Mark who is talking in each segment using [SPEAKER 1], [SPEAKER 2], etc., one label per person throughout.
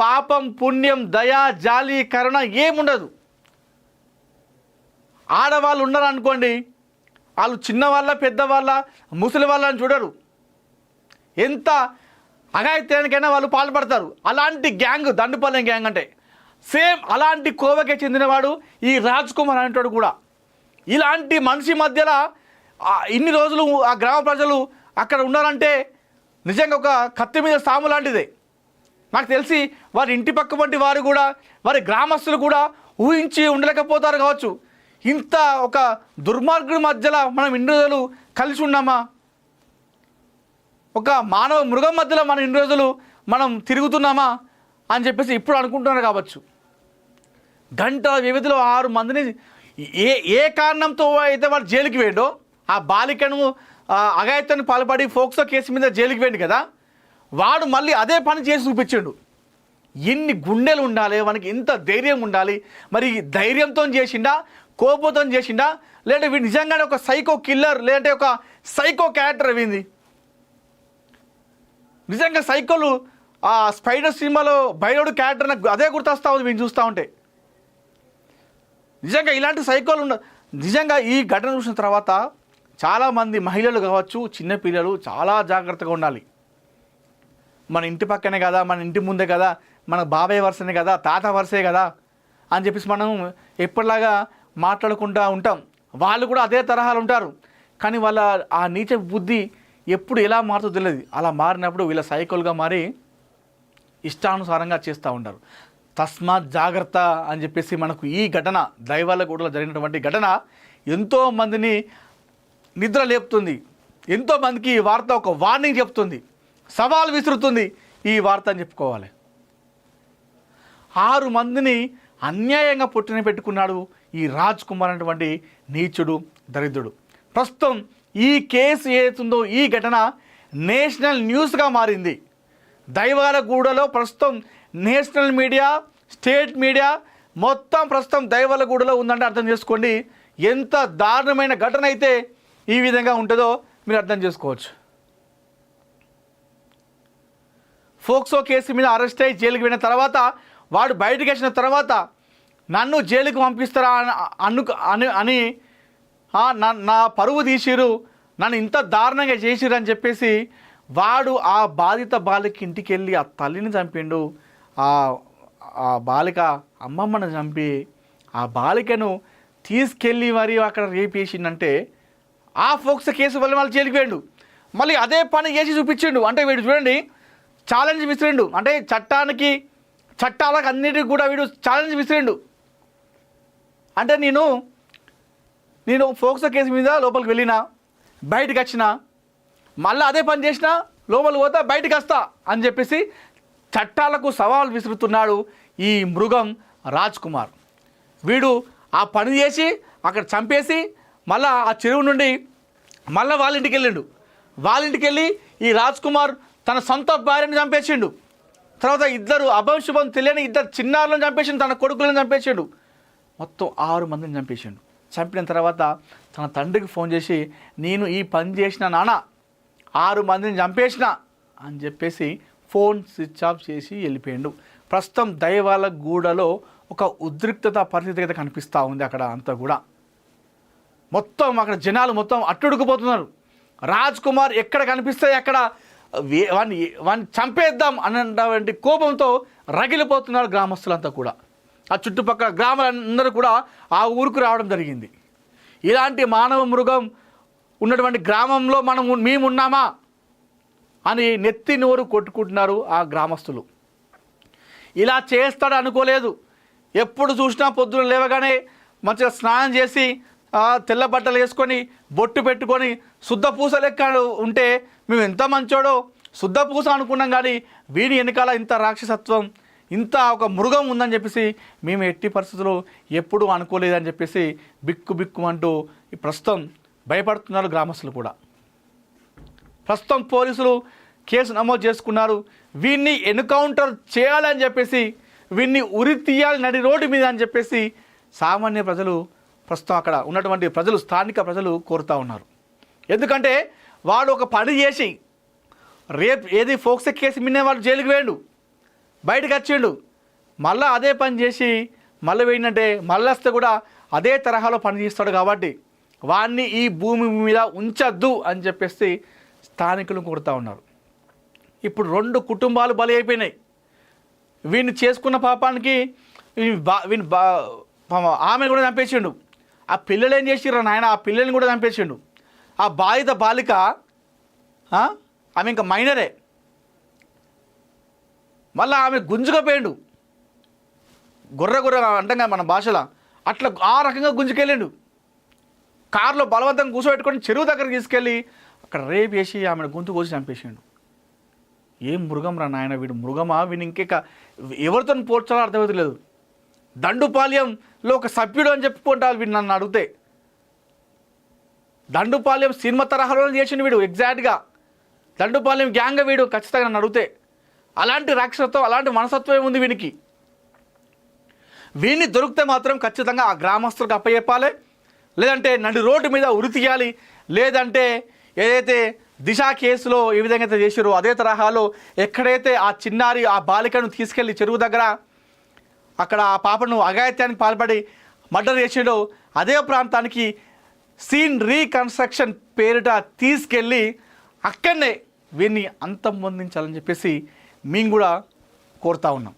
[SPEAKER 1] పాపం పుణ్యం దయ జాలి కరుణ ఏముండదు. ఆడవాళ్ళు ఉన్నారు అనుకోండి, వాళ్ళు చిన్నవాళ్ళ పెద్దవాళ్ళ ముసలి వాళ్ళని చూడరు. ఎంత అఘాయిత్యానికైనా వాళ్ళు పాల్పడతారు. అలాంటి గ్యాంగ్ దండుపాలెం గ్యాంగ్ అంటే సేమ్ అలాంటి కోవకే చెందినవాడు ఈ రాజ్ కుమార్ అనేటోడు కూడా. ఇలాంటి మనిషి మధ్యలో ఇన్ని రోజులు ఆ గ్రామ ప్రజలు అక్కడ ఉన్నారంటే నిజంగా ఒక కత్తి మీద సాము లాంటిదే. నాకు తెలిసి వారి ఇంటి పక్క వంటి వారు కూడా, వారి గ్రామస్తులు కూడా ఊహించి ఉండలేకపోతారు కావచ్చు. ఇంత ఒక దుర్మార్గుడి మధ్యలో మనం ఇన్ని రోజులు కలిసి ఉన్నామా? ఒక మానవ మృగం మధ్యలో మనం ఇన్ని రోజులు మనం తిరుగుతున్నామా అని చెప్పేసి ఇప్పుడు అనుకుంటున్నారు కావచ్చు. గంటల వ్యవధిలో 6 మందిని ఏ కారణంతో అయితే వాడు జైలుకి వేయండో, ఆ బాలికను అఘాయిత్యానికి పాల్పడి ఫోక్సో కేసు మీద జైలుకి వేయండి కదా, వాడు మళ్ళీ అదే పని చేసి చూపించాడు. ఎన్ని గుండెలు ఉండాలి వానికి, ఎంత ధైర్యం ఉండాలి. మరి ధైర్యంతో చేసిండా, కోపంతో చేసిండా, లేదంటే వీడు నిజంగానే ఒక సైకో కిల్లర్, లేదంటే ఒక సైకో క్యారెక్టర్ అయింది. నిజంగా సైకోలు ఆ స్పైడర్ సినిమాలో బైరోడు క్యారెక్టర్ నాకు అదే గుర్తొస్తూ ఉంది వీళ్ళు చూస్తూ ఉంటే. నిజంగా ఇలాంటి సైకోలు నిజంగా ఈ ఘటన చూసిన తర్వాత చాలామంది మహిళలు కావచ్చు, చిన్నపిల్లలు చాలా జాగ్రత్తగా ఉండాలి. మన ఇంటి పక్కనే కదా, మన ఇంటి ముందే కదా, మన బాబాయ్ వరుసనే కదా, తాత వరుసే కదా అని చెప్పేసి మనం ఎప్పటిలాగా మాట్లాడుకుంటూ ఉంటాం. వాళ్ళు కూడా అదే తరహాలు ఉంటారు. కానీ వాళ్ళ ఆ నీచ బుద్ధి ఎప్పుడు ఎలా మారుతుందో తెలియదు. అలా మారినప్పుడు వీళ్ళ సైకోలుగా మారి ఇష్టానుసారంగా చేస్తూ ఉంటారు. తస్మాత్ జాగ్రత్త అని చెప్పేసి మనకు ఈ ఘటన దైవాలగూడలో జరిగినటువంటి ఘటన ఎంతోమందిని నిద్ర లేపుతుంది. ఎంతోమందికి ఈ వార్త ఒక వార్నింగ్ చెప్తుంది, సవాల్ విసురుతుంది ఈ వార్త అని చెప్పుకోవాలి. 6 మందిని అన్యాయంగా పుట్టిన పెట్టుకున్నాడు ఈ రాజ్ కుమార్ అనేటువంటి నీచుడు, దరిద్రుడు. ప్రస్తుతం ఈ కేసు ఏతుందో ఈ ఘటన నేషనల్ న్యూస్గా మారింది. దైవాలగూడలో ప్రస్తుతం నేషనల్ మీడియా, స్టేట్ మీడియా మొత్తం ప్రస్తుతం దైవాలగూడలో ఉందంటే అర్థం చేసుకోండి ఎంత దారుణమైన ఘటన అయితే ఈ విధంగా ఉంటుందో మీరు అర్థం చేసుకోవచ్చు. ఫోక్సో కేసు మీద అరెస్ట్ అయ్యి జైలుకి వెళ్ళిన తర్వాత, వాడు బయటకు వచ్చిన తర్వాత నన్ను జైలుకి పంపిస్తారా అని నా పరువు తీసిరు, నన్ను ఇంత దారుణంగా చేసిరు అని చెప్పేసి వాడు ఆ బాధిత బాలిక ఇంటికి వెళ్ళి ఆ తల్లిని చంపిండు. ఆ బాలిక అమ్మమ్మను చంపి ఆ బాలికను తీసుకెళ్ళి మరి అక్కడ రేప్ చేసిండంటే ఆ ఫోక్సో కేసు వల్ల వాళ్ళు జైలుకి వెళ్ళిండు. మళ్ళీ అదే పని చేసి చూపించిండు. అంటే వీడు చూడండి ఛాలెంజ్ విసిరిండు. అంటే చట్టాలకు అన్నిటికి కూడా వీడు ఛాలెంజ్ విసిరిండు. అంటే నేను ఫోక్సో కేసు మీద లోపలికి వెళ్ళినా, బయటకు వచ్చినా, మళ్ళీ అదే పని చేసినా, లోపలికి పోతా బయటకు వస్తా అని చెప్పేసి చట్టాలకు సవాల్ విసురుతున్నాడు ఈ మృగం రాజ్ కుమార్. వీడు ఆ పని చేసి అక్కడ చంపేసి మళ్ళీ ఆ చెరువు నుండి మళ్ళీ వాళ్ళ ఇంటికి వెళ్ళిండు. వాళ్ళ ఇంటికి వెళ్ళి ఈ రాజ్ కుమార్ తన సొంత భార్యను చంపేసిండు. తర్వాత 2 అభంశుభం తెలియని 2 చిన్నారులను చంపేసిండు, తన కొడుకులను చంపేసిండు. మొత్తం 6 మందిని చంపేసిండు. చంపిన తర్వాత తన తండ్రికి ఫోన్ చేసి నేను ఈ పని చేసిన నాన్న, 6 మందిని చంపేసిన అని చెప్పేసి ఫోన్ స్విచ్ ఆఫ్ చేసి వెళ్ళిపోయాడు. ప్రస్తుతం దైవాలగూడలో ఒక ఉద్రిక్తత పరిస్థితి అయితే కనిపిస్తూ ఉంది. అక్కడ అంతా కూడా మొత్తం అక్కడ జనాలు మొత్తం అట్టుడుకుపోతున్నారు. రాజ్ కుమార్ ఎక్కడ కనిపిస్తే అక్కడ వాడిని చంపేద్దాం అన్నటువంటి కోపంతో రగిలిపోతున్నారు గ్రామస్తులంతా కూడా. ఆ చుట్టుపక్కల గ్రామాలందరూ కూడా ఆ ఊరుకు రావడం జరిగింది. ఇలాంటి మానవ మృగం ఉన్నటువంటి గ్రామంలో మేమున్నామా అని నెత్తి నోరు కొట్టుకుంటున్నారు ఆ గ్రామస్తులు. ఇలా చేస్తాడు అనుకోలేదు. ఎప్పుడు చూసినా పొద్దున లేవగానే మంచిగా స్నానం చేసి తెల్ల బట్టలు వేసుకొని బొట్టు పెట్టుకొని శుద్ధ పూస లెక్క ఉంటే మేము ఎంత మంచోడో శుద్ధ పూస అనుకున్నాం. కానీ వీడి వెనకాల ఇంత రాక్షసత్వం, ఇంత ఒక మృగం ఉందని చెప్పేసి మేము ఎట్టి పరిస్థితుల్లో ఎప్పుడూ అనుకోలేదని చెప్పేసి బిక్కు అంటూ ప్రస్తుతం భయపడుతున్నారు గ్రామస్తులు కూడా. ప్రస్తుతం పోలీసులు కేసు నమోదు చేసుకున్నారు. వీడిని ఎన్కౌంటర్ చేయాలని చెప్పేసి, వీడిని ఉరి తీయాలి నడి రోడ్డు మీద అని చెప్పేసి సామాన్య ప్రజలు, ప్రస్తుతం అక్కడ ఉన్నటువంటి ప్రజలు, స్థానిక ప్రజలు కోరుతూ ఉన్నారు. ఎందుకంటే వాడు ఒక పని చేసి రేపు ఫోక్సో కేసు మీద వాడు జైలుకి వేయండు. బయటకు వచ్చిండు, మళ్ళీ అదే పని చేసి మళ్ళీ పోయిందంటే మళ్ళీ వస్తే కూడా అదే తరహాలో పని చేస్తాడు. కాబట్టి వాడిని ఈ భూమి మీద ఉంచద్దు అని చెప్పేసి స్థానికులు కొడుతూ ఉన్నారు. ఇప్పుడు 2 కుటుంబాలు బలి అయిపోయినాయి. వీడిని చేసుకున్న పాపానికి ఆమె కూడా చంపేసిండు. ఆ పిల్లలు ఏం చేసిర్రు నాయన, ఆ పిల్లల్ని కూడా చంపేసిండు. ఆ బాధిత బాలిక ఆమె ఇంకా మైనరే, మళ్ళీ ఆమె గుంజుకపోయాడు. గుర్ర అంటాం మన భాషలో, అట్లా ఆ రకంగా గుంజుకెళ్ళాడు. కారులో బలవంతంగా కూర్చోబెట్టుకొని చెరువు దగ్గరికి తీసుకెళ్ళి అక్కడ రేపు వేసి ఆమెను గొంతు కోసి చంపేసాడు. ఏం మృగం రా నాయన, వీడు మృగమా, వీని ఇంకెక్క ఎవరితో పోల్చాలో అర్థమవుతలేదు. దండుపాల్యంలో ఒక సభ్యుడు అని చెప్పుకుంటారు వీడు. నన్ను అడిగితే దండుపాల్యం సినిమా తరహాలో చేసిండు వీడు, ఎగ్జాక్ట్గా దండుపాల్యం గ్యాంగ్ వీడు ఖచ్చితంగా నన్ను అడిగితే. అలాంటి రాక్షసత్వం, అలాంటి మనసత్వం ఉంది వీనికి. వీడిని దొరికితే మాత్రం ఖచ్చితంగా ఆ గ్రామస్తులకు అప్పచెప్పాలి, లేదంటే నడి రోడ్డు మీద ఉరి తీయాలి, లేదంటే ఏదైతే దిశ కేసులో ఏ విధంగా అయితే చేసారో అదే తరహాలో ఎక్కడైతే ఆ చిన్నారి ఆ బాలికను తీసుకెళ్ళి చెరువు దగ్గర అక్కడ ఆ పాపను అఘాయిత్యానికి పాల్పడి మర్డర్ చేసాడో అదే ప్రాంతానికి సీన్ రీకన్స్ట్రక్షన్ పేరిట తీసుకెళ్ళి అక్కడనే వీరిని అంతం పొందించాలని చెప్పేసి మేము కూడా కోరుతా ఉన్నాం.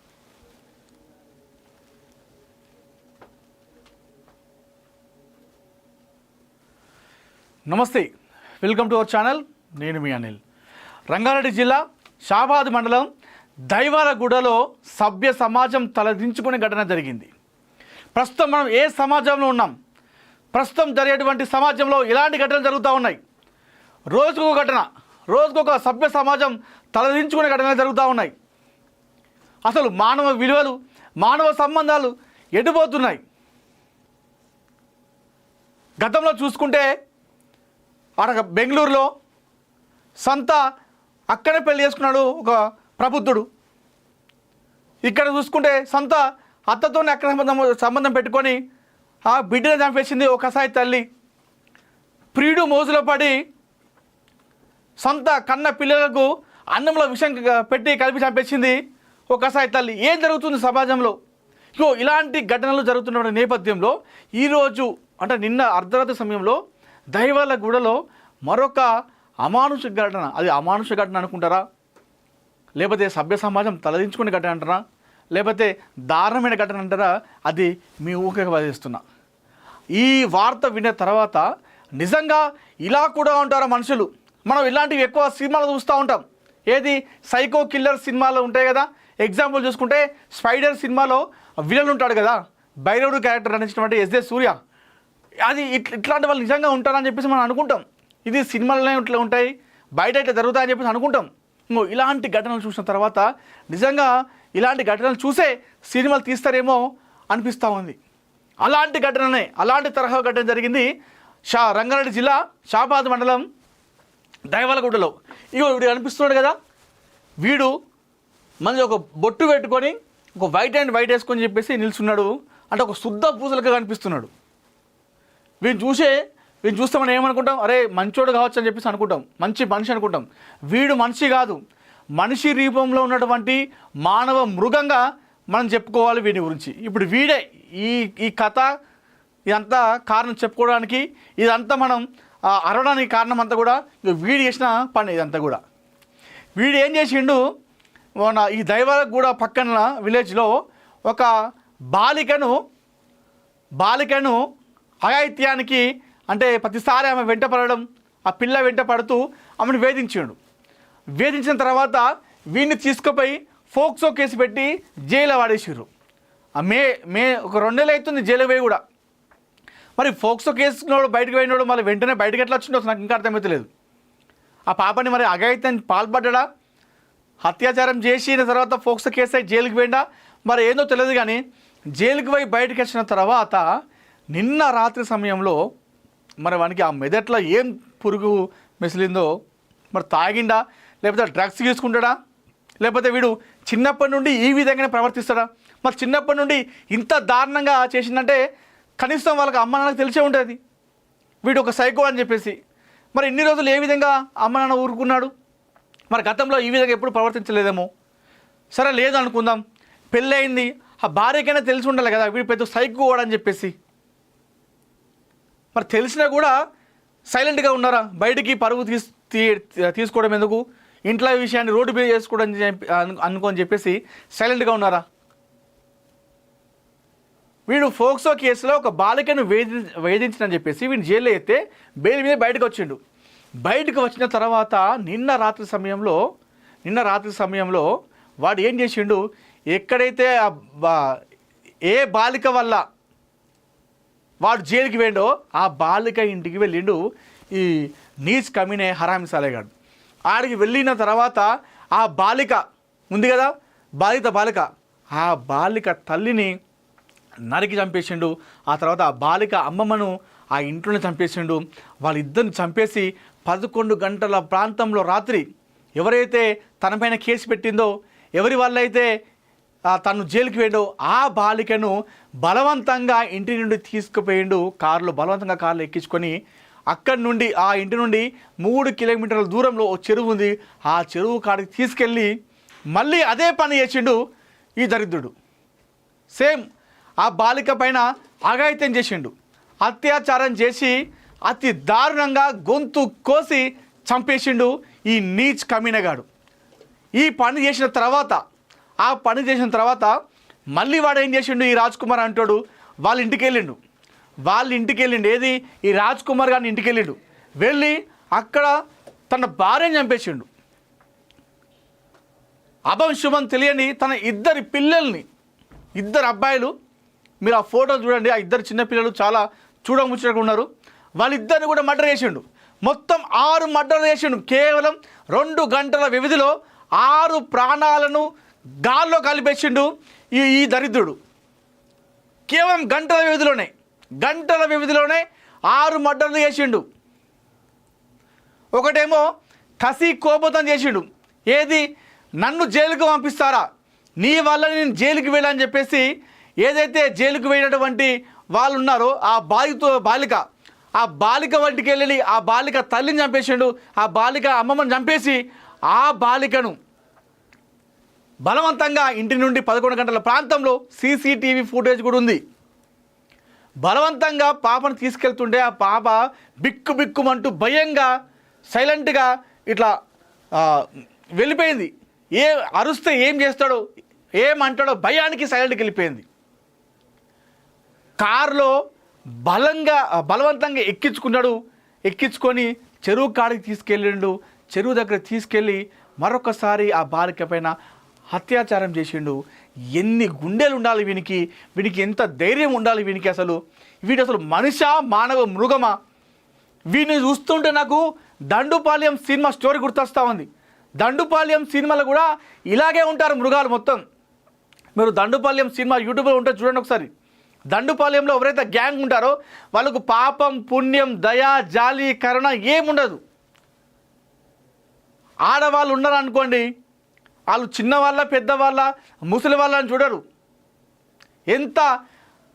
[SPEAKER 1] నమస్తే, వెల్కమ్ టు అవర్ ఛానల్. నేను మీ అనిల్. రంగారెడ్డి జిల్లా షాబాద్ మండలం దైవాలగూడలో సభ్య సమాజం తలదించుకునే ఘటన జరిగింది. ప్రస్తుతం మనం ఏ సమాజంలో ఉన్నాం, ప్రస్తుతం జరిగేటువంటి సమాజంలో ఇలాంటి ఘటనలు జరుగుతూ ఉన్నాయి. రోజుకొక ఘటన, రోజుకొక సభ్య సమాజం తలదించుకునే ఘటనలు జరుగుతూ ఉన్నాయి. అసలు మానవ విలువలు, మానవ సంబంధాలు ఎడిపోతున్నాయి. గతంలో చూసుకుంటే అక్కడ బెంగళూరులో సంత అక్కడే పెళ్లి చేసుకున్నాడు ఒక ప్రబుద్ధుడు. ఇక్కడ చూసుకుంటే సంత అత్తతోనే అక్కడ సంబంధం పెట్టుకొని ఆ బిడ్డను చంపేసింది ఒక కసాయి తల్లి. ప్రియుడు మోజులో పడి సంత కన్న పిల్లలకు అన్నంలో విషం పెట్టి కలిపి చంపేసింది ఒక కసాయి తల్లి. ఏం జరుగుతుంది సమాజంలో? ఇలాంటి ఘటనలు జరుగుతున్న నేపథ్యంలో ఈరోజు అంటే నిన్న అర్ధరాత్రి సమయంలో దైవాలగూడలో మరొక అమానుష ఘటన. అది అమానుష ఘటన అనుకుంటారా, లేకపోతే సభ్య సమాజం తలదించుకునే ఘటన అంటారా, లేకపోతే దారుణమైన ఘటన అంటారా, అది మీ ఊహకు వదిలేస్తున్నా. ఈ వార్త విన్న తర్వాత నిజంగా ఇలా కూడా ఉంటారా మనుషులు? మనం ఇలాంటివి ఎక్కువ సినిమాలు చూస్తూ ఉంటాం. ఏది సైకో కిల్లర్ సినిమాలో ఉంటాయి కదా. ఎగ్జాంపుల్ చూసుకుంటే స్పైడర్ సినిమాలో విలన్ ఉంటాడు కదా, భైరవుడు క్యారెక్టర్ నటించినటువంటి ఎస్జే సూర్య. అది ఇట్లాంటి వాళ్ళు నిజంగా ఉంటారని చెప్పేసి మనం అనుకుంటాం. ఇది సినిమాలనే ఇట్లా ఉంటాయి, బయట ఇట్లా జరుగుతాయని చెప్పేసి అనుకుంటాం. ఇలాంటి ఘటనలు చూసిన తర్వాత నిజంగా ఇలాంటి ఘటనలు చూసే సినిమాలు తీస్తారేమో అనిపిస్తూ ఉంది. అలాంటి ఘటననే, అలాంటి తరహా ఘటన జరిగింది రంగారెడ్డి జిల్లా షాబాద్ మండలం దైవాలగూడలో. వీడు కనిపిస్తున్నాడు కదా, వీడు మంచి ఒక బొట్టు పెట్టుకొని ఒక వైట్ అండ్ వైట్ వేసుకొని చెప్పేసి నిల్చున్నాడు. అంటే ఒక శుద్ధ పూజలుగా కనిపిస్తున్నాడు. వీడిని చూస్తే మనం ఏమనుకుంటాం, అరే మంచోడు కావచ్చు అని చెప్పేసి అనుకుంటాం, మంచి మనిషి అనుకుంటాం. వీడు మనిషి కాదు, మనిషి రూపంలో ఉన్నటువంటి మానవ మృగంగా మనం చెప్పుకోవాలి వీడి గురించి. ఇప్పుడు వీడే ఈ కథ ఇదంతా కారణం చెప్పుకోవడానికి, ఇదంతా మనం అరవడానికి కారణం అంతా కూడా వీడు చేసిన పని. ఇదంతా కూడా వీడు ఏం చేసిండు, మన ఈ దైవాలగూడ పక్కన విలేజ్లో ఒక బాలికను అఘాయిత్యానికి అంటే ప్రతిసారి ఆమె వెంట పడడం, ఆ పిల్ల వెంట పడుతూ ఆమెను వేధించిన తర్వాత వీడిని తీసుకుపోయి ఫోక్సో కేసు పెట్టి జైలు వాడేసారు. ఒక 2 నెలలు అవుతుంది జైలు పోయి కూడా. మరి ఫోక్సో కేసులో బయటకు పోయినాడు, మళ్ళీ వెంటనే బయటకు ఎట్లా వచ్చిండో నాకు ఇంకా అర్థమవుతలేదు. ఆ పాపని మరి అఘాయిత్యానికి పాల్పడ్డా, అత్యాచారం చేసిన తర్వాత ఫోక్సో కేసు అయి జైలుకి పోయిందా మరి ఏందో తెలియదు. కానీ జైలుకి పోయి బయటకు వచ్చిన తర్వాత నిన్న రాత్రి సమయంలో మరి వానికి ఆ మెదట్లో ఏం పురుగు మెసిలిందో, మరి తాగిండా, లేకపోతే డ్రగ్స్ తీసుకుంటాడా, లేకపోతే వీడు చిన్నప్పటి నుండి ఈ విధంగానే ప్రవర్తిస్తాడా? మరి చిన్నప్పటి నుండి ఇంత దారుణంగా చేసిందంటే కనీసం వాళ్ళకి అమ్మ నాన్నకు తెలిసే ఉంటుంది వీడు ఒక సైకో అని చెప్పేసి. మరి ఇన్ని రోజులు ఏ విధంగా అమ్మ నాన్న ఊరుకున్నాడు? మరి గతంలో ఈ విధంగా ఎప్పుడు ప్రవర్తించలేదేమో. సరే లేదు అనుకుందాం, పెళ్ళయింది, ఆ భార్యకైనా తెలిసి ఉండాలి కదా వీడు పెద్ద సైకో అని చెప్పేసి. మరి తెలిసినా కూడా సైలెంట్గా ఉన్నారా? బయటికి పరుగు తీసుకోవడం ఎందుకు, ఇంట్లో విషయాన్ని రోడ్డు మీద చేసుకోవడం అనుకోని చెప్పేసి సైలెంట్గా ఉన్నారా? వీడు ఫోక్సో కేసులో ఒక బాలికను వేధించని చెప్పేసి వీడిని జైల్లో ఎత్తే బెయిల్ మీద బయటకు వచ్చిండు. బయటకు వచ్చిన తర్వాత నిన్న రాత్రి సమయంలో వాడు ఏం చేసిండు, ఎక్కడైతే ఏ బాలిక వల్ల వాడు జైలుకి వెళ్ళిండో ఆ బాలిక ఇంటికి వెళ్ళిండు ఈ నీచ్ కమీనే హరామి సాలేగాడు. ఆడికి వెళ్ళిన తర్వాత ఆ బాలిక ఉంది కదా, బాలిక ఆ బాలిక తల్లిని నరికి చంపేసిండు. ఆ తర్వాత ఆ బాలిక అమ్మమ్మను ఆ ఇంట్లోనే చంపేసిండు. వాళ్ళిద్దరిని చంపేసి 11 గంటల ప్రాంతంలో రాత్రి ఎవరైతే తనపైన కేసు పెట్టిందో, ఎవరి వల్ల అయితే తను జైలుకి వెళ్ళో ఆ బాలికను బలవంతంగా ఇంటి నుండి తీసుకుపోయిండు. బలవంతంగా కారులో ఎక్కించుకొని అక్కడి నుండి ఆ ఇంటి నుండి 3 కిలోమీటర్ల దూరంలో ఓ చెరువు ఉంది, ఆ చెరువు కాడికి తీసుకెళ్ళి మళ్ళీ అదే పని చేసిండు ఈ దరిద్రుడు. సేమ్ ఆ బాలిక పైన అఘాయిత్యం చేసిండు, అత్యాచారం చేసి అతి దారుణంగా గొంతు కోసి చంపేసిండు ఈ నీచ్ కమీనగాడు. ఆ పని చేసిన తర్వాత మళ్ళీ వాడు ఏం చేసిండు, ఈ రాజ్ కుమార్ అంటాడు వాళ్ళ ఇంటికి వెళ్ళిండు. ఏది ఈ రాజ్ కుమార్ గారిని ఇంటికి వెళ్ళిండు. వెళ్ళి అక్కడ తన భార్యను చంపేసిండు. అభం శుభం తెలియని తన ఇద్దరు అబ్బాయిలు, మీరు ఆ ఫోటో చూడండి, ఆ ఇద్దరు చిన్నపిల్లలు చాలా చూడముచ్చటగా ఉన్నారు. వాళ్ళిద్దరిని కూడా మర్డర్ చేసిండు. మొత్తం 6 మర్డర్ చేసిండు. కేవలం 2 గంటల వ్యవధిలో 6 ప్రాణాలను గాల్లో కలిపేసిండు ఈ దరిద్రుడు. కేవలం గంటల వ్యవధిలోనే 6 మర్డర్లు చేసిండు. ఒకటేమో కసి కోపతం చేసిండు, ఏది నన్ను జైలుకు పంపిస్తారా, నీ వల్ల నేను జైలుకి వెళ్ళని చెప్పేసి ఏదైతే జైలుకు వెళ్ళినటువంటి వాళ్ళు ఉన్నారో ఆ బాలిక వంటికి వెళ్ళి ఆ బాలిక తల్లిని చంపేసిండు. ఆ బాలిక అమ్మమ్మని చంపేసి ఆ బాలికను బలవంతంగా ఇంటి నుండి 11 గంటల ప్రాంతంలో సీసీటీవీ ఫుటేజ్ కూడా ఉంది. బలవంతంగా పాపను తీసుకెళ్తుంటే ఆ పాప బిక్కుమంటూ భయంగా సైలెంట్గా ఇట్లా వెళ్ళిపోయింది. అరుస్తే ఏం చేస్తాడో ఏమంటాడో భయానికి సైలెంట్కి వెళ్ళిపోయింది. కారులో బలవంతంగా ఎక్కించుకొని చెరువు కాడికి తీసుకెళ్ళిండు. చెరువు దగ్గర తీసుకెళ్ళి మరొకసారి ఆ బాలిక పైన అత్యాచారం చేసిండు. ఎన్ని గుండెలు ఉండాలి వీనికి ఎంత ధైర్యం ఉండాలి వీనికి. వీడు అసలు మనిషా మానవ మృగమా? వీడిని చూస్తుంటే నాకు దండుపాల్యం సినిమా స్టోరీ గుర్తొస్తూ ఉంది. దండుపాల్యం సినిమాలో కూడా ఇలాగే ఉంటారు మృగాలు మొత్తం. మీరు దండుపాల్యం సినిమా యూట్యూబ్లో ఉంటే చూడండి ఒకసారి. దండుపాల్యంలో ఎవరైతే గ్యాంగ్ ఉంటారో వాళ్ళకు పాపం పుణ్యం దయ జాలి కరుణ ఏముండదు. ఆడవాళ్ళు ఉన్నారనుకోండి, వాళ్ళు చిన్నవాళ్ళ పెద్దవాళ్ళ ముసలి వాళ్ళని చూడరు, ఎంత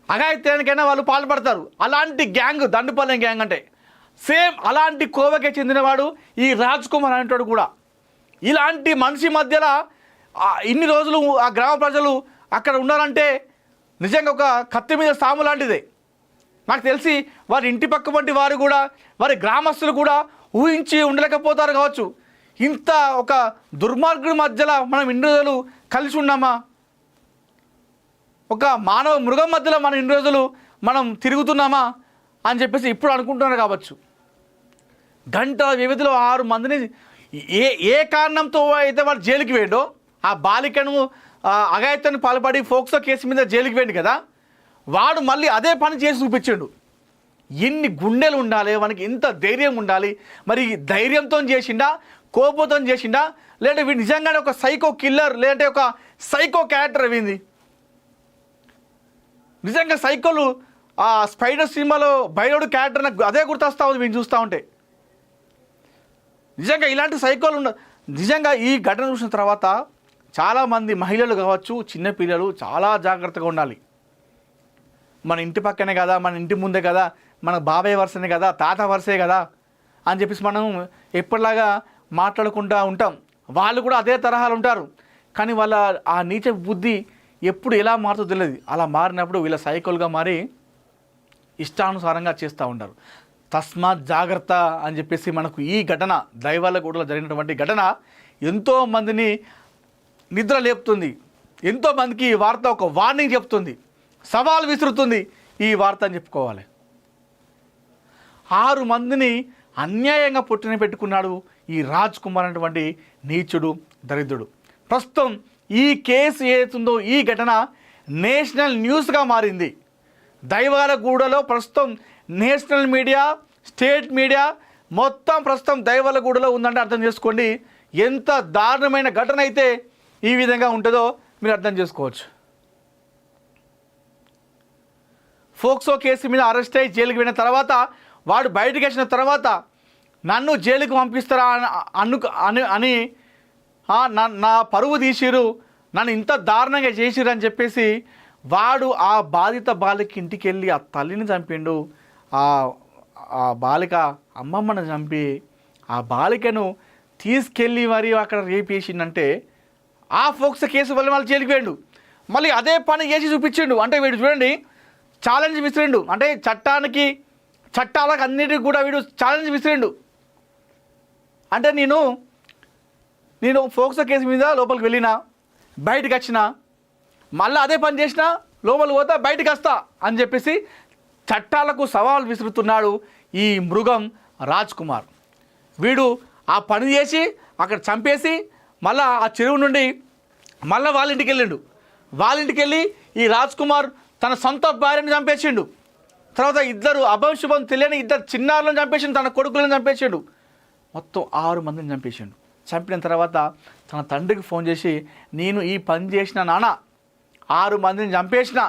[SPEAKER 1] అఘాయిత్యానికైనా వాళ్ళు పాల్పడతారు. అలాంటి గ్యాంగ్ దండుపాలెం గ్యాంగ్ అంటే సేమ్ అలాంటి కోవకే చెందినవాడు ఈ రాజ్ కుమార్ అనేవాడు కూడా. ఇలాంటి మనిషి మధ్యలో ఇన్ని రోజులు ఆ గ్రామ ప్రజలు అక్కడ ఉన్నారంటే నిజంగా ఒక కత్తి మీద సాము లాంటిదే. నాకు తెలిసి వారి ఇంటి పక్క వంటి వారు కూడా, వారి గ్రామస్తులు కూడా ఊహించి ఉండలేకపోతారు కావచ్చు. ఇంత ఒక దుర్మార్గుడి మధ్యలో మనం ఇన్ని రోజులు కలిసి ఉన్నామా? ఒక మానవ మృగం మధ్యలో మనం ఇన్ని రోజులు మనం తిరుగుతున్నామా అని చెప్పేసి ఇప్పుడు అనుకుంటున్నారు కావచ్చు. గంటల వ్యవధిలో 6 మందిని ఏ కారణంతో అయితే వాడు జైలుకి వేయడో, ఆ బాలికను అఘాయిత్యానికి పాల్పడి ఫోక్సో కేసు మీద జైలుకి వేయండి కదా, వాడు మళ్ళీ అదే పని చేసి చూపించాడు. ఎన్ని గుండెలు ఉండాలి వానికి, ఎంత ధైర్యం ఉండాలి. మరి ధైర్యంతో చేసిండా, కోపంతో చేసిండా, లేదంటే వీడు నిజంగానే ఒక సైకో కిల్లర్, లేదంటే ఒక సైకో క్యారెక్టర్ అయింది. నిజంగా సైకోలు ఆ స్పైడర్ సినిమాలో బైరోడు క్యారెక్టర్ నాకు అదే గుర్తొస్తూ ఉంది వీడిని చూస్తూ ఉంటే. నిజంగా ఇలాంటి సైకోలు నిజంగా ఈ ఘటన చూసిన తర్వాత చాలామంది మహిళలు కావచ్చు, చిన్నపిల్లలు చాలా జాగ్రత్తగా ఉండాలి. మన ఇంటి పక్కనే కదా, మన ఇంటి ముందే కదా, మన బాబాయ్ వరుసనే కదా, తాత వరుసే కదా అని చెప్పేసి మనం ఎప్పటిలాగా మాట్లాడుకుంటూ ఉంటాం. వాళ్ళు కూడా అదే తరహాలు ఉంటారు. కానీ వాళ్ళ ఆ నీచ బుద్ధి ఎప్పుడు ఎలా మారుతుందో తెలియదు. అలా మారినప్పుడు వీళ్ళ సైకోలుగా మారి ఇష్టానుసారంగా చేస్తూ ఉంటారు. తస్మాత్ జాగ్రత్త అని చెప్పేసి మనకు ఈ ఘటన దైవాలగూడలో జరిగినటువంటి ఘటన ఎంతోమందిని నిద్ర లేపుతుంది. ఎంతోమందికి ఈ వార్త ఒక వార్నింగ్ చెప్తుంది, సవాల్ విసురుతుంది ఈ వార్త అని చెప్పుకోవాలి. 6 మందిని అన్యాయంగా పొట్టిన పెట్టుకున్నాడు ఈ రాజ్ కుమార్ అనేటువంటి నీచుడు, దరిద్రుడు. ప్రస్తుతం ఈ కేసు ఏతుందో ఈ ఘటన నేషనల్ న్యూస్గా మారింది. దైవాలగూడలో ప్రస్తుతం నేషనల్ మీడియా, స్టేట్ మీడియా మొత్తం ప్రస్తుతం దైవాలగూడలో ఉందంటే అర్థం చేసుకోండి ఎంత దారుణమైన ఘటన అయితే ఈ విధంగా ఉంటుందో మీరు అర్థం చేసుకోవచ్చు. ఫోక్సో కేసు మీద అరెస్ట్ అయ్యి జైలుకి వెళ్ళిన తర్వాత వాడు బయటకు వచ్చిన తర్వాత నన్ను జైలుకి పంపిస్తారా అని నా పరువు తీసిరు, నన్ను ఇంత దారుణంగా చేసిరు అని చెప్పేసి వాడు ఆ బాధిత బాలిక ఇంటికి వెళ్ళి ఆ తల్లిని చంపిండు. ఆ బాలిక అమ్మమ్మను చంపి ఆ బాలికను తీసుకెళ్ళి మరి అక్కడ రేప్ చేసిండంటే ఆ ఫోక్సో కేసు వల్ల వాళ్ళు జైలుకి వెళ్ళిండు. మళ్ళీ అదే పని చేసి చూపించిండు. అంటే వీడు చూడండి ఛాలెంజ్ విసిరిండు. అంటే చట్టాలకు అన్నిటికి కూడా వీడు ఛాలెంజ్ విసిరిండు. అంటే నేను ఫోక్సో కేసు మీద లోపలికి వెళ్ళినా, బయటకు వచ్చినా, మళ్ళీ అదే పని చేసినా, లోపలికి పోతా బయటకు వస్తా అని చెప్పేసి చట్టాలకు సవాల్ విసురుతున్నాడు ఈ మృగం రాజ్ కుమార్. వీడు ఆ పని చేసి అక్కడ చంపేసి మళ్ళీ ఆ చెరువు నుండి మళ్ళీ వాళ్ళ ఇంటికి వెళ్ళిండు. వాళ్ళ ఇంటికి వెళ్ళి ఈ రాజ్ కుమార్ తన సొంత భార్యను చంపేసిండు. తర్వాత 2 అభంశుభం తెలియని 2 చిన్నారులను చంపేసిండు, తన కొడుకులను చంపేసిండు. మొత్తం 6 మందిని చంపేసిండు. చంపిన తర్వాత తన తండ్రికి ఫోన్ చేసి నేను ఈ పని చేసిన నాన్న 6 మందిని చంపేసిన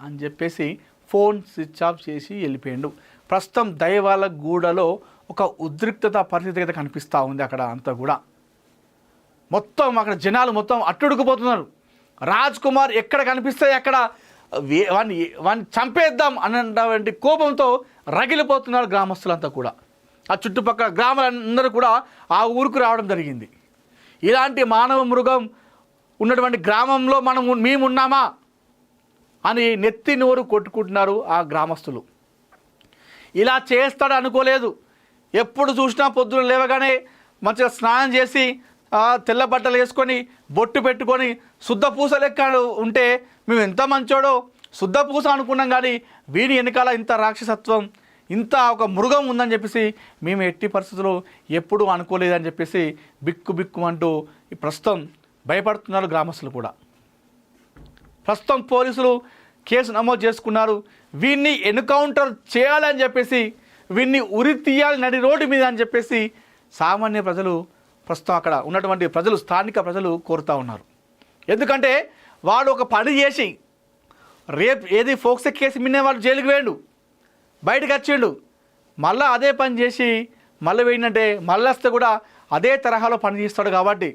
[SPEAKER 1] అని చెప్పేసి ఫోన్ స్విచ్ ఆఫ్ చేసి వెళ్ళిపోయాడు. ప్రస్తుతం దైవాలగూడలో ఒక ఉద్రిక్తత పరిస్థితి అయితే కనిపిస్తూ ఉంది. అక్కడ అంతా కూడా మొత్తం అక్కడ జనాలు మొత్తం అట్టుడుకుపోతున్నారు. రాజ్ కుమార్ ఎక్కడ కనిపిస్తే అక్కడ వాడిని చంపేద్దాం అన్నటువంటి కోపంతో రగిలిపోతున్నారు గ్రామస్తులంతా కూడా. ఆ చుట్టుపక్కల గ్రామాలందరూ కూడా ఆ ఊరుకు రావడం జరిగింది. ఇలాంటి మానవ మృగం ఉన్నటువంటి గ్రామంలో మేమున్నామా అని నెత్తి నోరు కొట్టుకుంటున్నారు ఆ గ్రామస్తులు. ఇలా చేస్తాడు అనుకోలేదు. ఎప్పుడు చూసినా పొద్దున లేవగానే మంచిగా స్నానం చేసి తెల్ల బట్టలు వేసుకొని బొట్టు పెట్టుకొని శుద్ధపూస లెక్క ఉంటే మేము ఎంత మంచోడో శుద్ధపూస అనుకున్నాం. కానీ వీడి వెనకాల ఇంత రాక్షసత్వం, ఇంత ఒక మృగం ఉందని చెప్పేసి మేము ఎట్టి పరిస్థితుల్లో ఎప్పుడూ అనుకోలేదని చెప్పేసి బిక్కు అంటూ ప్రస్తుతం భయపడుతున్నారు గ్రామస్తులు కూడా. ప్రస్తుతం పోలీసులు కేసు నమోదు చేసుకున్నారు. వీడిని ఎన్కౌంటర్ చేయాలని చెప్పేసి, వీడిని ఉరి తీయాలి నడి రోడ్డు మీద అని చెప్పేసి సామాన్య ప్రజలు, ప్రస్తుతం అక్కడ ఉన్నటువంటి ప్రజలు, స్థానిక ప్రజలు కోరుతూ ఉన్నారు. ఎందుకంటే వాడు ఒక పని చేసి ఏది ఫోక్సో కేసు మీదే వాడు జైలుకి వేయండు, బయటకు వచ్చిండు, మళ్ళీ అదే పని చేసి మళ్ళీ వేయంటే మళ్ళీ వస్తే కూడా అదే తరహాలో పని చేస్తాడు. కాబట్టి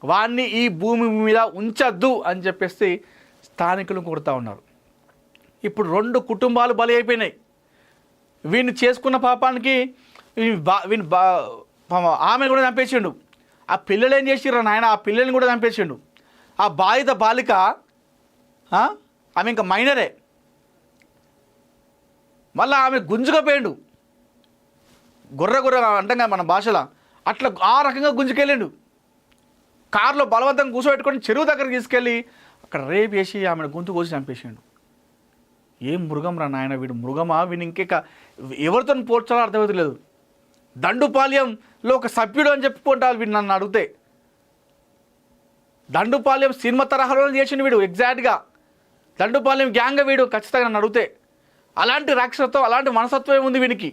[SPEAKER 1] వాడిని ఈ భూమి మీద ఉంచద్దు అని చెప్పేసి స్థానికులు కోరుతూ ఉన్నారు. ఇప్పుడు 2 కుటుంబాలు బలి అయిపోయినాయి. వీడిని చేసుకున్న పాపానికి ఆమెను కూడా చంపేసిండు. ఆ పిల్లలు ఏం చేసిర్రు నాయన, ఆ పిల్లల్ని కూడా చంపేసిండు. ఆ బాధిత బాలిక ఆమె ఇంకా మైనరే, మళ్ళీ ఆమె గుంజుకపోయిండు. గుర్ర అంటంగా మన భాషలో అట్లా ఆ రకంగా గుంజుకెళ్ళిండు. కారులో బలవంతంగా కూర్చోబెట్టుకొని చెరువు దగ్గరికి తీసుకెళ్ళి అక్కడ రేప్ చేసి ఆమెను గొంతు కోసి చంపేసిండు. ఏం మృగం రా నాయన, వీడు మృగమా, వీడు ఇంకెక్క ఎవరితో పోల్చాలో అర్థమవుతలేదు. దండుపాల్యంలో ఒక సభ్యుడు అని చెప్పుకుంటారు వీడు నన్ను అడిగితే. దండుపాల్యం సినిమా తరహాలో చేసిండు వీడు, ఎగ్జాక్ట్గా దండుపాల్యం గ్యాంగ్ వీడు ఖచ్చితంగా నన్ను అడిగితే. అలాంటి రాక్షసత్వం, అలాంటి మనసత్వం ఏముంది వీనికి.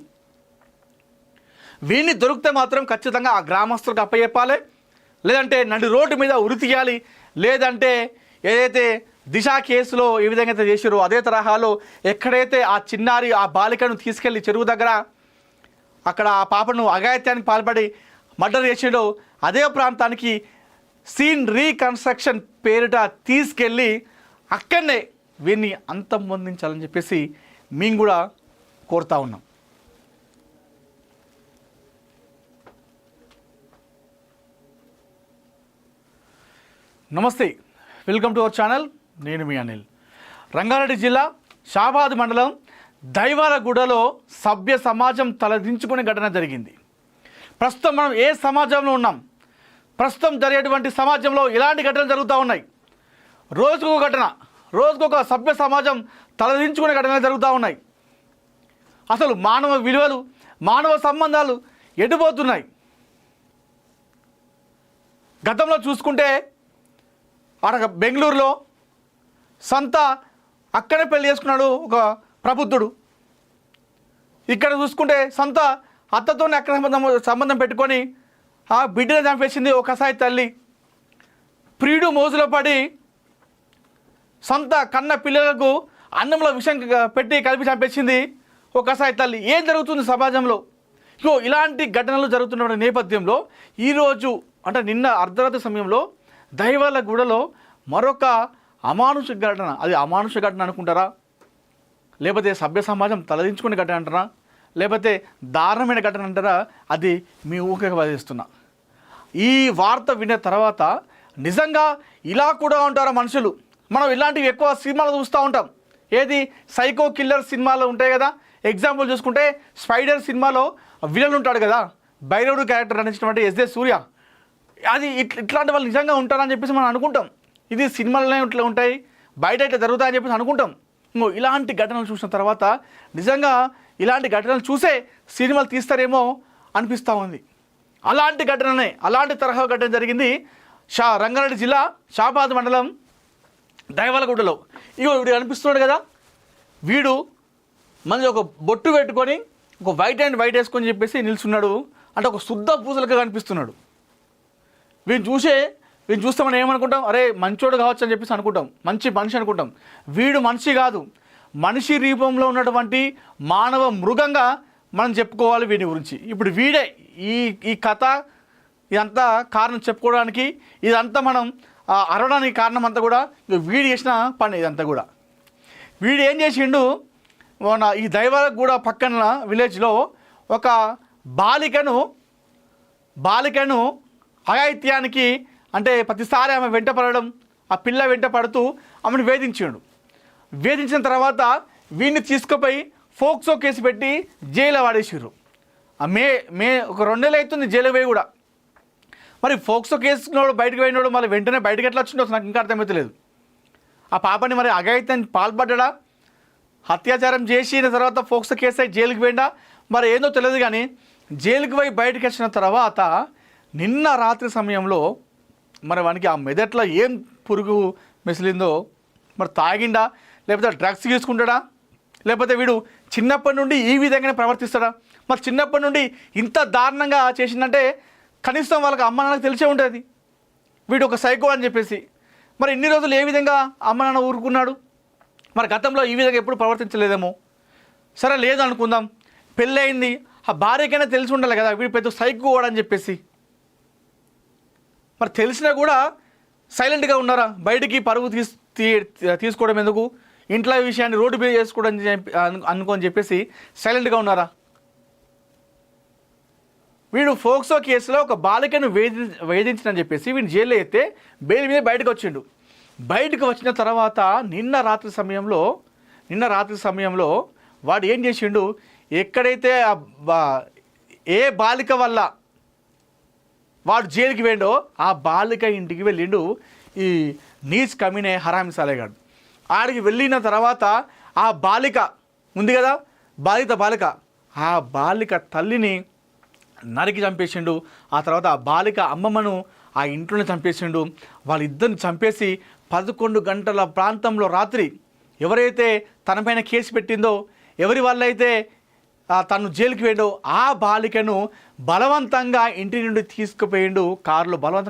[SPEAKER 1] వీడిని దొరికితే మాత్రం ఖచ్చితంగా ఆ గ్రామస్తులకు అప్పచెప్పాలి, లేదంటే నడి రోడ్డు మీద ఉరి తీయాలి, లేదంటే ఏదైతే దిశ కేసులో ఏ విధంగా అయితే చేసారో అదే తరహాలో ఎక్కడైతే ఆ చిన్నారి ఆ బాలికను తీసుకెళ్ళి చెరువు దగ్గర అక్కడ ఆ పాపను అఘాయిత్యానికి పాల్పడి మర్డర్ చేసాడో అదే ప్రాంతానికి సీన్ రీకన్స్ట్రక్షన్ పేరిట తీసుకెళ్ళి అక్కడనే వీరిని అంతమొందించాలని చెప్పేసి మేము కూడా కోరుతా ఉన్నాం. నమస్తే, వెల్కమ్ టు అవర్ ఛానల్. నేను మీ అనిల్. రంగారెడ్డి జిల్లా షాబాద్ మండలం దైవాలగూడలో సభ్య సమాజం తలదించుకునే ఘటన జరిగింది. ప్రస్తుతం మనం ఏ సమాజంలో ఉన్నాం? ప్రస్తుతం జరిగేటువంటి సమాజంలో ఇలాంటి ఘటనలు జరుగుతూ ఉన్నాయి. రోజుకొక ఘటన, రోజుకొక సభ్య సమాజం తలదించుకునే ఘటనలు జరుగుతూ ఉన్నాయి. అసలు మానవ విలువలు, మానవ సంబంధాలు ఎటుపోతున్నాయి? గతంలో చూసుకుంటే అక్కడ బెంగళూరులో సంత అక్కడే పెళ్లి చేసుకున్నాడు ఒక ప్రబుద్ధుడు. ఇక్కడ చూసుకుంటే సంత అత్తతోనే అక్కడ సంబంధం పెట్టుకొని ఆ బిడ్డను చంపేసింది ఒక కసాయి తల్లి. ప్రియుడు మోజులో పడి సంత కన్న పిల్లలకు అన్నంలో విషం పెట్టి కలిపి చంపేసింది ఒక కసాయి తల్లి. ఏం జరుగుతుంది సమాజంలో? ఇలాంటి ఘటనలు జరుగుతున్న నేపథ్యంలో ఈరోజు అంటే నిన్న అర్ధరాత్రి సమయంలో దైవాలగూడలో మరొక అమానుష ఘటన. అది అమానుష ఘటన అనుకుంటారా, లేకపోతే సభ్య సమాజం తలదించుకునే ఘటన అంటారా, లేకపోతే దారుణమైన ఘటన అంటారా? అది మీ ఊహకు వదిలిస్తున్నా. ఈ వార్త విన్న తర్వాత నిజంగా ఇలా కూడా ఉంటారా మనుషులు? మనం ఇలాంటివి ఎక్కువ సినిమాలు చూస్తూ ఉంటాం. ఏది సైకో కిల్లర్ సినిమాలో ఉంటాయి కదా. ఎగ్జాంపుల్ చూసుకుంటే స్పైడర్ సినిమాలో విలన్ ఉంటాడు కదా, భైరవుడు క్యారెక్టర్ నటించినటువంటి ఎస్జే సూర్య. అది ఇట్లాంటి వాళ్ళు నిజంగా ఉంటారని చెప్పేసి మనం అనుకుంటాం. ఇది సినిమాలనే ఇట్లా ఉంటాయి, బయట ఇట్లా జరుగుతాయని చెప్పేసి అనుకుంటాం. ఇలాంటి ఘటనలు చూసిన తర్వాత నిజంగా ఇలాంటి ఘటనలు చూసే సినిమాలు తీస్తారేమో అనిపిస్తూ ఉంది. అలాంటి ఘటననే, అలాంటి తరహా ఘటన జరిగింది రంగారెడ్డి జిల్లా షాబాద్ మండలం దైవాలగూడలో. వీడు అనిపిస్తున్నాడు కదా, వీడు మంచి ఒక బొట్టు పెట్టుకొని ఒక వైట్ అండ్ వైట్ వేసుకొని చెప్పేసి నిల్చున్నాడు. అంటే ఒక శుద్ధ పూసలుగా కనిపిస్తున్నాడు. వీడిని చూస్తే మనం ఏమనుకుంటాం? అరే మంచోడు కావచ్చు అని చెప్పేసి అనుకుంటాం, మంచి మనిషి అనుకుంటాం. వీడు మనిషి కాదు, మనిషి రూపంలో ఉన్నటువంటి మానవ మృగంగా మనం చెప్పుకోవాలి వీడి గురించి. ఇప్పుడు వీడే ఈ కథ ఇదంతా కారణం చెప్పుకోవడానికి, ఇదంతా మనం అరవడానికి కారణం అంతా కూడా వీడు చేసిన పని. ఇదంతా కూడా వీడు ఏం చేసిండు, మన ఈ దైవాలగూడ పక్కన విలేజ్లో ఒక బాలికను అఘాయిత్యానికి, అంటే ప్రతిసారి ఆమె వెంట పడడం, ఆ పిల్ల వెంట పడుతూ ఆమెను వేధించిన తర్వాత వీడిని తీసుకుపోయి ఫోక్సో కేసు పెట్టి జైలు వాడేసారు. మే ఒక 2 నెలలు అవుతుంది జైలు పోయి కూడా. మరి ఫోక్సో కేసునోడు బయటకు పోయినోడు మళ్ళీ వెంటనే బయటకు ఎట్లా వచ్చిండో నాకు ఇంకా అర్థమవుతలేదు. ఆ పాపని మరి అఘాయిత్యాన్ని పాల్పడ్డా, అత్యాచారం చేసిన తర్వాత ఫోక్సో కేసు అయి జైలుకి పోయిందా మరి ఏందో తెలియదు. కానీ జైలుకి పోయి బయటకు వచ్చిన తర్వాత నిన్న రాత్రి సమయంలో మరి వానికి ఆ మెదట్లో ఏం పురుగు మెసిలిందో, మరి తాగిండా, లేకపోతే డ్రగ్స్ తీసుకుంటాడా, లేకపోతే వీడు చిన్నప్పటి నుండి ఈ విధంగానే ప్రవర్తిస్తాడా? మరి చిన్నప్పటి నుండి ఇంత దారుణంగా చేసిందంటే కనీసం వాళ్ళకి అమ్మ నాన్నకు తెలిసే ఉంటుంది వీడు ఒక సైకో అని చెప్పేసి. మరి ఇన్ని రోజులు ఏ విధంగా అమ్మ నాన్న ఊరుకున్నాడు? మరి గతంలో ఈ విధంగా ఎప్పుడు ప్రవర్తించలేదేమో. సరే లేదు అనుకుందాం, పెళ్ళి అయింది, ఆ భార్యకైనా తెలిసి ఉండాలి కదా వీడు పెద్ద సైకో అని చెప్పేసి. మరి తెలిసినా కూడా సైలెంట్గా ఉన్నారా? బయటికి పరుగు తీసుకోవడం ఎందుకు, ఇంట్లో విషయాన్ని రోడ్డు మీద చేసుకోవడం అనుకోని చెప్పేసి సైలెంట్గా ఉన్నారా? వీడు ఫోక్సో కేసులో ఒక బాలికను వేధించని చెప్పేసి వీడిని జైల్లో అయితే బెయిల్ మీద బయటకు వచ్చిండు. బయటకు వచ్చిన తర్వాత నిన్న రాత్రి సమయంలో వాడు ఏం చేసిండు, ఎక్కడైతే ఏ బాలిక వల్ల వాడు జైలుకి వెళ్ళిండో ఆ బాలిక ఇంటికి వెళ్ళిండు ఈ నీచ్ కమీనే హరామి సాలేగాడు. ఆడికి వెళ్ళిన తర్వాత ఆ బాలిక ఉంది కదా, బాలిక ఆ బాలిక తల్లిని నరికి చంపేసిండు. ఆ తర్వాత ఆ బాలిక అమ్మమ్మను ఆ ఇంట్లోనే చంపేసిండు. వాళ్ళిద్దరిని చంపేసి 11 గంటల ప్రాంతంలో రాత్రి ఎవరైతే తనపైన కేసు పెట్టిందో, ఎవరి వల్ల అయితే తను జైలుకి వెళ్ళిండో ఆ బాలికను బలవంతంగా ఇంటి నుండి తీసుకుపోయిండు. కారులో బలవంతంగా